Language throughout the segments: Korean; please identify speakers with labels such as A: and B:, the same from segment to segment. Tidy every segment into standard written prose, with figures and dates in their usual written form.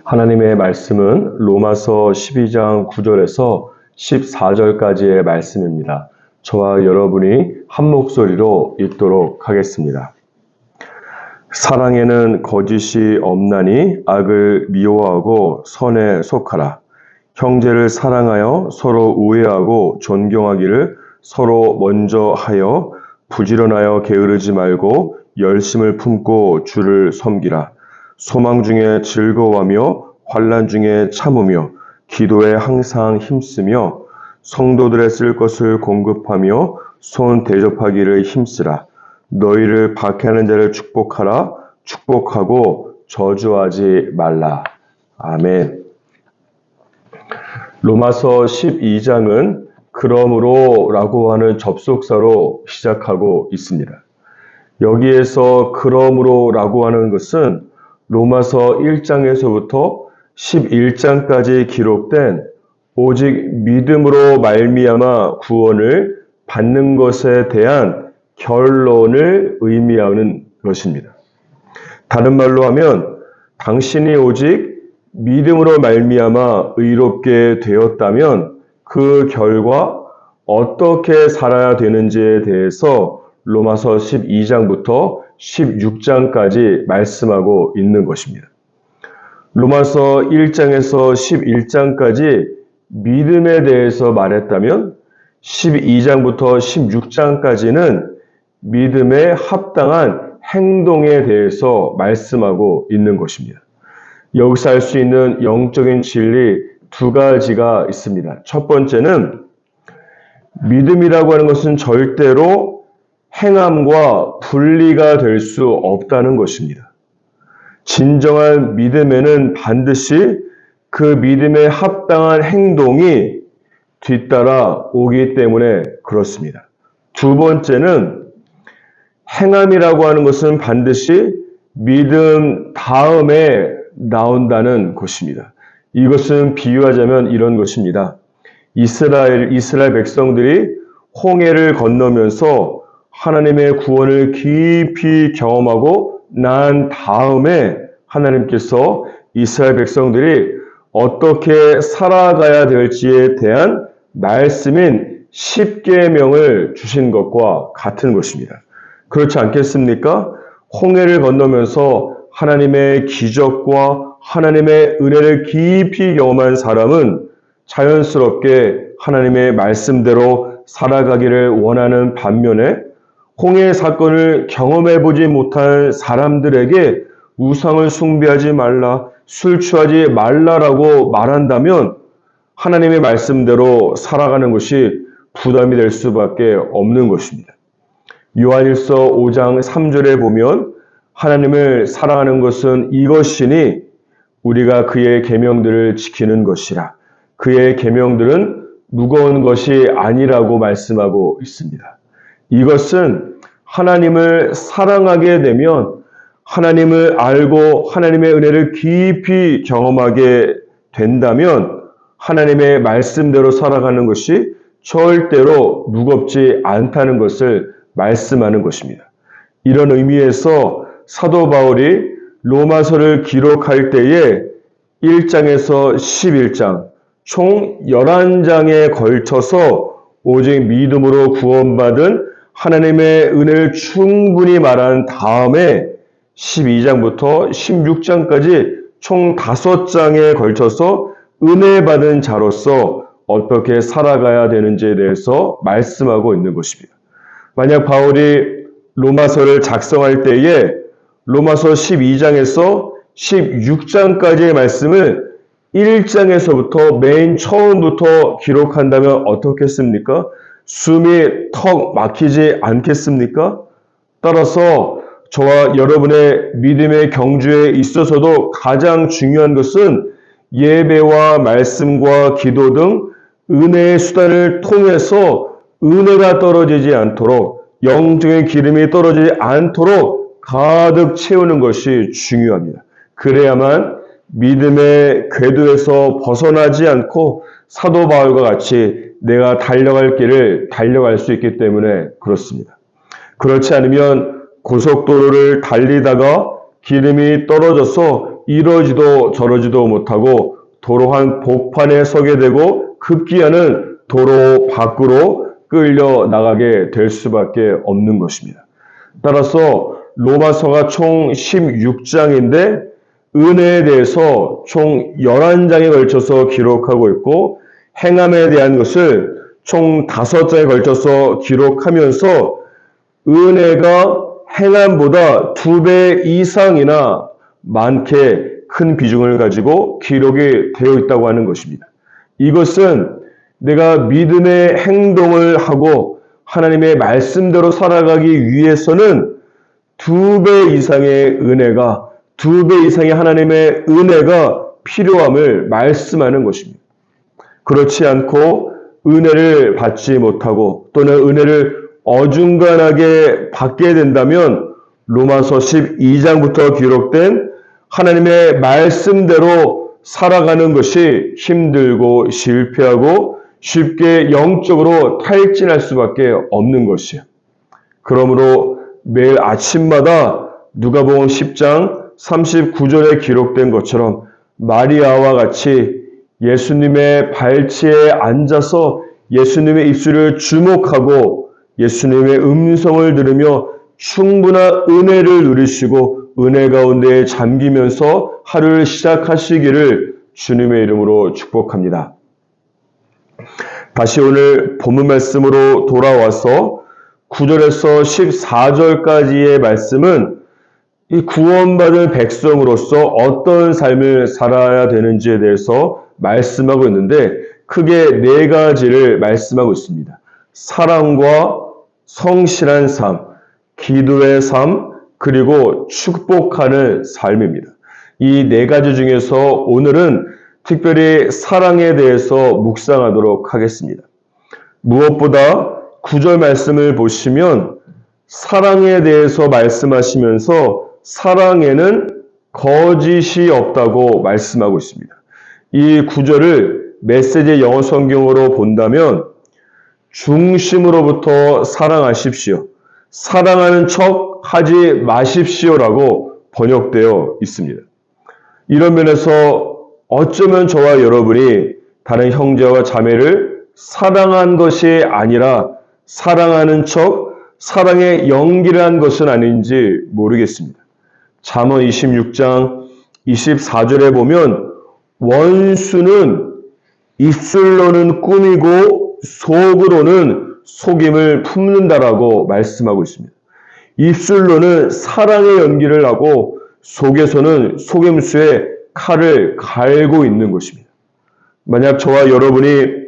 A: 하나님의 말씀은 로마서 12장 9절에서 14절까지의 말씀입니다. 저와 여러분이 한 목소리로 읽도록 하겠습니다. 사랑에는 거짓이 없나니 악을 미워하고 선에 속하라. 형제를 사랑하여 서로 우애하고 존경하기를 서로 먼저 하여 부지런하여 게으르지 말고 열심을 품고 주를 섬기라. 소망 중에 즐거워하며 환난 중에 참으며 기도에 항상 힘쓰며 성도들의 쓸 것을 공급하며 손 대접하기를 힘쓰라. 너희를 박해하는 자를 축복하라. 축복하고 저주하지 말라. 아멘. 로마서 12장은 그러므로 라고 하는 접속사로 시작하고 있습니다. 여기에서 그러므로 라고 하는 것은 로마서 1장에서부터 11장까지 기록된 오직 믿음으로 말미암아 구원을 받는 것에 대한 결론을 의미하는 것입니다. 다른 말로 하면 당신이 오직 믿음으로 말미암아 의롭게 되었다면 그 결과 어떻게 살아야 되는지에 대해서 로마서 12장부터 16장까지 말씀하고 있는 것입니다. 로마서 1장에서 11장까지 믿음에 대해서 말했다면 12장부터 16장까지는 믿음에 합당한 행동에 대해서 말씀하고 있는 것입니다. 여기서 알 수 있는 영적인 진리 두 가지가 있습니다. 첫 번째는 믿음이라고 하는 것은 절대로 행함과 분리가 될 수 없다는 것입니다. 진정한 믿음에는 반드시 그 믿음에 합당한 행동이 뒤따라 오기 때문에 그렇습니다. 두 번째는 행함이라고 하는 것은 반드시 믿음 다음에 나온다는 것입니다. 이것은 비유하자면 이런 것입니다. 이스라엘 백성들이 홍해를 건너면서 하나님의 구원을 깊이 경험하고 난 다음에 하나님께서 이스라엘 백성들이 어떻게 살아가야 될지에 대한 말씀인 십계명을 주신 것과 같은 것입니다. 그렇지 않겠습니까? 홍해를 건너면서 하나님의 기적과 하나님의 은혜를 깊이 경험한 사람은 자연스럽게 하나님의 말씀대로 살아가기를 원하는 반면에 홍해 사건을 경험해보지 못한 사람들에게 우상을 숭배하지 말라, 술 취하지 말라라고 말한다면 하나님의 말씀대로 살아가는 것이 부담이 될 수밖에 없는 것입니다. 요한일서 5장 3절에 보면 하나님을 사랑하는 것은 이것이니 우리가 그의 계명들을 지키는 것이라. 그의 계명들은 무거운 것이 아니라고 말씀하고 있습니다. 이것은 하나님을 사랑하게 되면 하나님을 알고 하나님의 은혜를 깊이 경험하게 된다면 하나님의 말씀대로 살아가는 것이 절대로 무겁지 않다는 것을 말씀하는 것입니다. 이런 의미에서 사도 바울이 로마서를 기록할 때에 1장에서 11장 총 11장에 걸쳐서 오직 믿음으로 구원받은 하나님의 은혜를 충분히 말한 다음에 12장부터 16장까지 총 5장에 걸쳐서 은혜 받은 자로서 어떻게 살아가야 되는지에 대해서 말씀하고 있는 것입니다. 만약 바울이 로마서를 작성할 때에 로마서 12장에서 16장까지의 말씀을 1장에서부터 맨 처음부터 기록한다면 어떻겠습니까? 숨이 턱 막히지 않겠습니까? 따라서 저와 여러분의 믿음의 경주에 있어서도 가장 중요한 것은 예배와 말씀과 기도 등 은혜의 수단을 통해서 은혜가 떨어지지 않도록 영적인 기름이 떨어지지 않도록 가득 채우는 것이 중요합니다. 그래야만 믿음의 궤도에서 벗어나지 않고 사도 바울과 같이 내가 달려갈 길을 달려갈 수 있기 때문에 그렇습니다. 그렇지 않으면 고속도로를 달리다가 기름이 떨어져서 이러지도 저러지도 못하고 도로 한 복판에 서게 되고 급기야는 도로 밖으로 끌려 나가게 될 수밖에 없는 것입니다. 따라서 로마서가 총 16장인데 은혜에 대해서 총 11장에 걸쳐서 기록하고 있고 행함에 대한 것을 총 5장에 걸쳐서 기록하면서 은혜가 행함보다 2배 이상이나 많게 큰 비중을 가지고 기록이 되어 있다고 하는 것입니다. 이것은 내가 믿음의 행동을 하고 하나님의 말씀대로 살아가기 위해서는 2배 이상의 은혜가, 2배 이상의 하나님의 은혜가 필요함을 말씀하는 것입니다. 그렇지 않고 은혜를 받지 못하고 또는 은혜를 어중간하게 받게 된다면 로마서 12장부터 기록된 하나님의 말씀대로 살아가는 것이 힘들고 실패하고 쉽게 영적으로 탈진할 수밖에 없는 것이에요. 그러므로 매일 아침마다 누가복음 10장 39절에 기록된 것처럼 마리아와 같이 예수님의 발치에 앉아서 예수님의 입술을 주목하고 예수님의 음성을 들으며 충분한 은혜를 누리시고 은혜 가운데 잠기면서 하루를 시작하시기를 주님의 이름으로 축복합니다. 다시 오늘 본문 말씀으로 돌아와서 9절에서 14절까지의 말씀은 이 구원받은 백성으로서 어떤 삶을 살아야 되는지에 대해서 말씀하고 있는데 크게 4가지를 말씀하고 있습니다. 사랑과 성실한 삶, 기도의 삶, 그리고 축복하는 삶입니다. 이 4가지 중에서 오늘은 특별히 사랑에 대해서 묵상하도록 하겠습니다. 무엇보다 9절 말씀을 보시면 사랑에 대해서 말씀하시면서 사랑에는 거짓이 없다고 말씀하고 있습니다. 이 9절을 메시지 영어 성경으로 본다면 중심으로부터 사랑하십시오. 사랑하는 척 하지 마십시오라고 번역되어 있습니다. 이런 면에서 어쩌면 저와 여러분이 다른 형제와 자매를 사랑한 것이 아니라 사랑하는 척 사랑에 연기를 한 것은 아닌지 모르겠습니다. 잠언 26장 24절에 보면 원수는 입술로는 꾸미고 속으로는 속임을 품는다라고 말씀하고 있습니다. 입술로는 사랑의 연기를 하고 속에서는 속임수에 칼을 갈고 있는 것입니다. 만약 저와 여러분이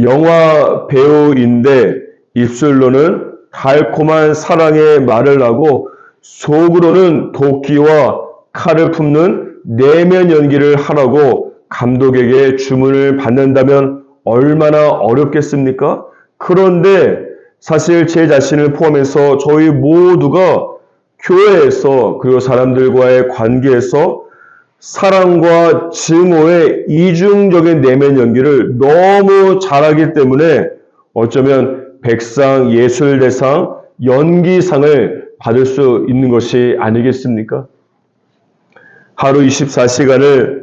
A: 영화 배우인데 입술로는 달콤한 사랑의 말을 하고 속으로는 도끼와 칼을 품는 내면 연기를 하라고 감독에게 주문을 받는다면 얼마나 어렵겠습니까? 그런데 사실 제 자신을 포함해서 저희 모두가 교회에서 그리고 사람들과의 관계에서 사랑과 증오의 이중적인 내면 연기를 너무 잘하기 때문에 어쩌면 백상, 예술대상, 연기상을 받을 수 있는 것이 아니겠습니까? 하루 24시간을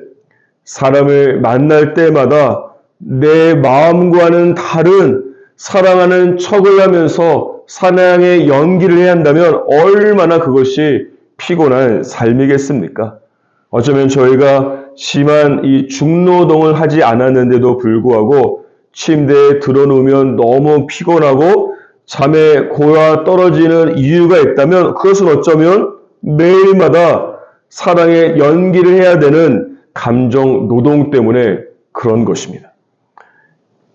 A: 사람을 만날 때마다 내 마음과는 다른 사랑하는 척을 하면서 사랑의 연기를 해야 한다면 얼마나 그것이 피곤한 삶이겠습니까? 어쩌면 저희가 심한 이 중노동을 하지 않았는데도 불구하고 침대에 들어누우면 너무 피곤하고 잠에 고야 떨어지는 이유가 있다면 그것은 어쩌면 매일마다 사랑의 연기를 해야 되는 감정 노동 때문에 그런 것입니다.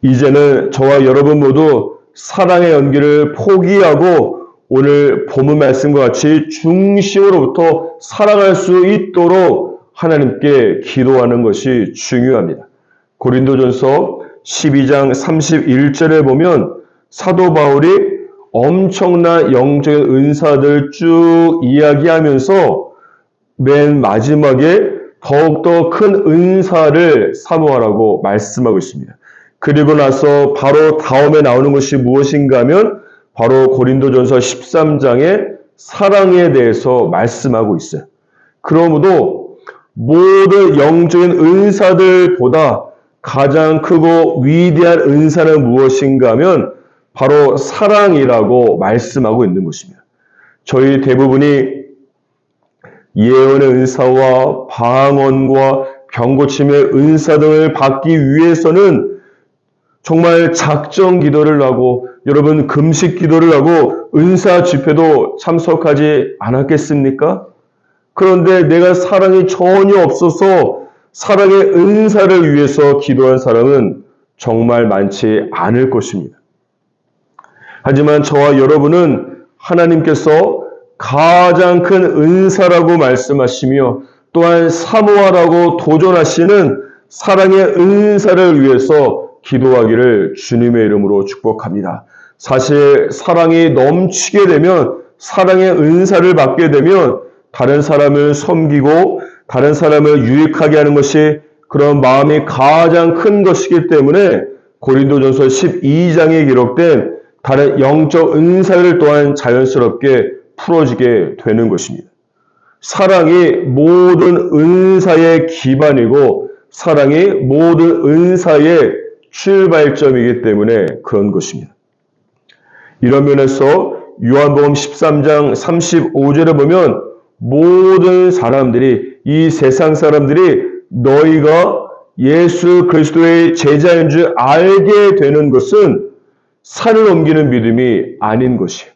A: 이제는 저와 여러분 모두 사랑의 연기를 포기하고 오늘 본문 말씀과 같이 중심으로부터 살아갈 수 있도록 하나님께 기도하는 것이 중요합니다. 고린도전서 12장 31절에 보면 사도 바울이 엄청난 영적인 은사들 쭉 이야기하면서 맨 마지막에 더욱더 큰 은사를 사모하라고 말씀하고 있습니다. 그리고 나서 바로 다음에 나오는 것이 무엇인가 하면 바로 고린도전서 13장의 사랑에 대해서 말씀하고 있어요. 그러므로 모든 영적인 은사들보다 가장 크고 위대한 은사는 무엇인가 하면 바로 사랑이라고 말씀하고 있는 것입니다. 저희 대부분이 예언의 은사와 방언과 병고침의 은사 등을 받기 위해서는 정말 작정 기도를 하고 여러분 금식 기도를 하고 은사 집회도 참석하지 않았겠습니까? 그런데 내가 사랑이 전혀 없어서 사랑의 은사를 위해서 기도한 사람은 정말 많지 않을 것입니다. 하지만 저와 여러분은 하나님께서 가장 큰 은사라고 말씀하시며 또한 사모하라고 도전하시는 사랑의 은사를 위해서 기도하기를 주님의 이름으로 축복합니다. 사실 사랑이 넘치게 되면 사랑의 은사를 받게 되면 다른 사람을 섬기고 다른 사람을 유익하게 하는 것이 그런 마음이 가장 큰 것이기 때문에 고린도전서 12장에 기록된 다른 영적 은사를 또한 자연스럽게 풀어지게 되는 것입니다. 사랑이 모든 은사의 기반이고 사랑이 모든 은사의 출발점이기 때문에 그런 것입니다. 이런 면에서 요한복음 13장 35절에 보면 모든 사람들이 이 세상 사람들이 너희가 예수 그리스도의 제자인 줄 알게 되는 것은 산을 옮기는 믿음이 아닌 것이에요.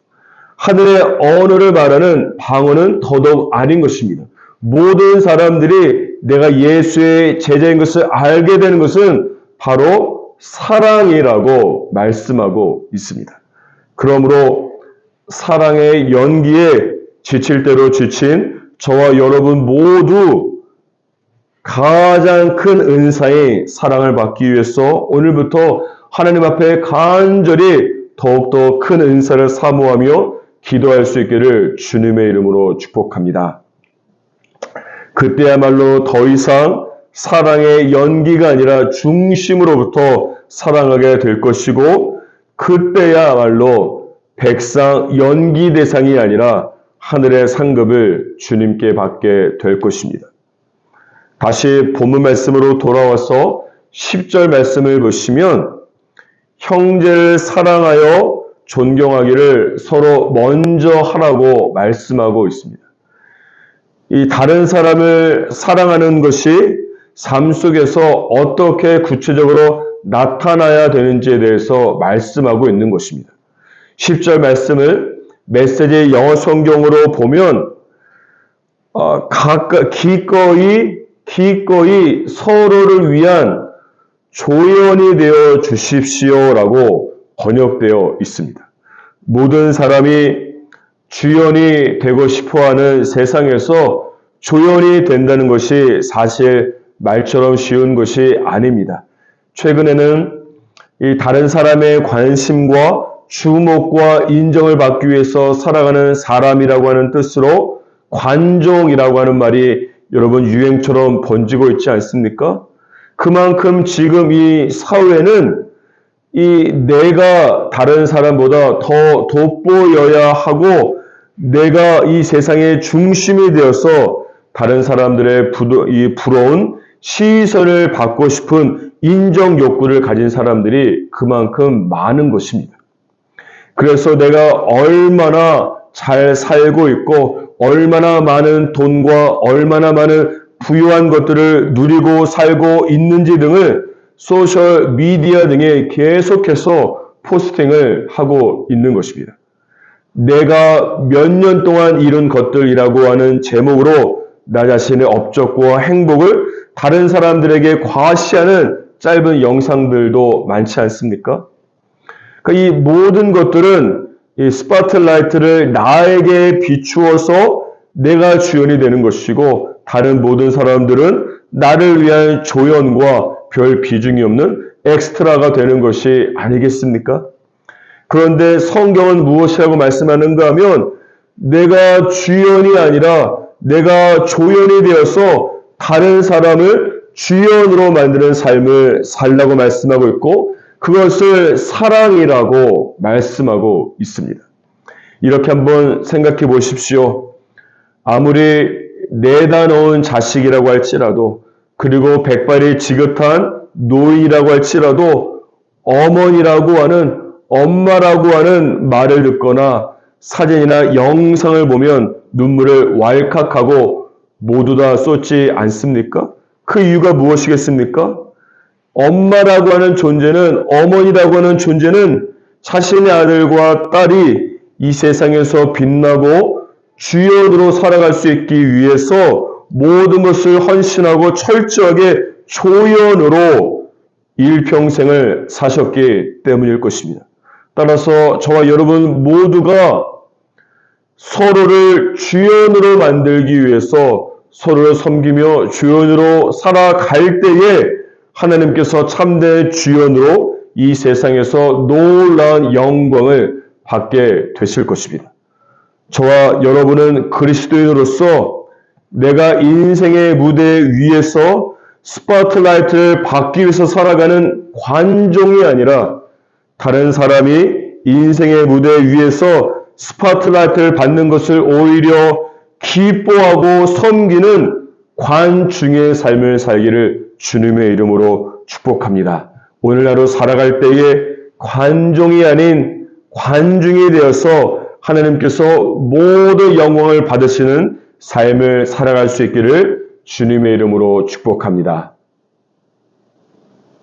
A: 하늘의 언어를 말하는 방언은 더더욱 아닌 것입니다. 모든 사람들이 내가 예수의 제자인 것을 알게 되는 것은 바로 사랑이라고 말씀하고 있습니다. 그러므로 사랑의 연기에 지칠 대로 지친 저와 여러분 모두 가장 큰 은사인 사랑을 받기 위해서 오늘부터 하나님 앞에 간절히 더욱더 큰 은사를 사모하며 기도할 수 있기를 주님의 이름으로 축복합니다. 그때야말로 더 이상 사랑의 연기가 아니라 중심으로부터 사랑하게 될 것이고 그때야말로 백상 연기 대상이 아니라 하늘의 상급을 주님께 받게 될 것입니다. 다시 본문 말씀으로 돌아와서 10절 말씀을 보시면 형제를 사랑하여 존경하기를 서로 먼저 하라고 말씀하고 있습니다. 이 다른 사람을 사랑하는 것이 삶 속에서 어떻게 구체적으로 나타나야 되는지에 대해서 말씀하고 있는 것입니다. 10절 말씀을 메시지 영어 성경으로 보면 기꺼이 서로를 위한 조연이 되어 주십시오라고 번역되어 있습니다. 모든 사람이 주연이 되고 싶어하는 세상에서 조연이 된다는 것이 사실 말처럼 쉬운 것이 아닙니다. 최근에는 이 다른 사람의 관심과 주목과 인정을 받기 위해서 살아가는 사람이라고 하는 뜻으로 관종이라고 하는 말이 여러분 유행처럼 번지고 있지 않습니까? 그만큼 지금 이 사회는 이 내가 다른 사람보다 더 돋보여야 하고 내가 이 세상의 중심이 되어서 다른 사람들의 이 부러운 시선을 받고 싶은 인정 욕구를 가진 사람들이 그만큼 많은 것입니다. 그래서 내가 얼마나 잘 살고 있고 얼마나 많은 돈과 얼마나 많은 부유한 것들을 누리고 살고 있는지 등을 소셜 미디어 등에 계속해서 포스팅을 하고 있는 것입니다. 내가 몇 년 동안 이룬 것들이라고 하는 제목으로 나 자신의 업적과 행복을 다른 사람들에게 과시하는 짧은 영상들도 많지 않습니까? 이 모든 것들은 이 스포트라이트를 나에게 비추어서 내가 주연이 되는 것이고 다른 모든 사람들은 나를 위한 조연과 별 비중이 없는 엑스트라가 되는 것이 아니겠습니까? 그런데 성경은 무엇이라고 말씀하는가 하면 내가 주연이 아니라 내가 조연이 되어서 다른 사람을 주연으로 만드는 삶을 살라고 말씀하고 있고 그것을 사랑이라고 말씀하고 있습니다. 이렇게 한번 생각해 보십시오. 아무리 내다 놓은 자식이라고 할지라도, 그리고 백발이 지긋한 노인이라고 할지라도 어머니라고 하는, 엄마라고 하는 말을 듣거나 사진이나 영상을 보면 눈물을 왈칵하고 모두 다 쏟지 않습니까? 그 이유가 무엇이겠습니까? 엄마라고 하는 존재는, 어머니라고 하는 존재는 자신의 아들과 딸이 이 세상에서 빛나고 주연으로 살아갈 수 있기 위해서 모든 것을 헌신하고 철저하게 조연으로 일평생을 사셨기 때문일 것입니다. 따라서 저와 여러분 모두가 서로를 주연으로 만들기 위해서 서로를 섬기며 주연으로 살아갈 때에 하나님께서 참된 주연으로 이 세상에서 놀라운 영광을 받게 되실 것입니다. 저와 여러분은 그리스도인으로서 내가 인생의 무대 위에서 스포트라이트를 받기 위해서 살아가는 관종이 아니라 다른 사람이 인생의 무대 위에서 스포트라이트를 받는 것을 오히려 기뻐하고 섬기는 관중의 삶을 살기를 주님의 이름으로 축복합니다. 오늘 하루 살아갈 때에 관종이 아닌 관중이 되어서 하나님께서 모든 영광을 받으시는 삶을 살아갈 수 있기를 주님의 이름으로 축복합니다.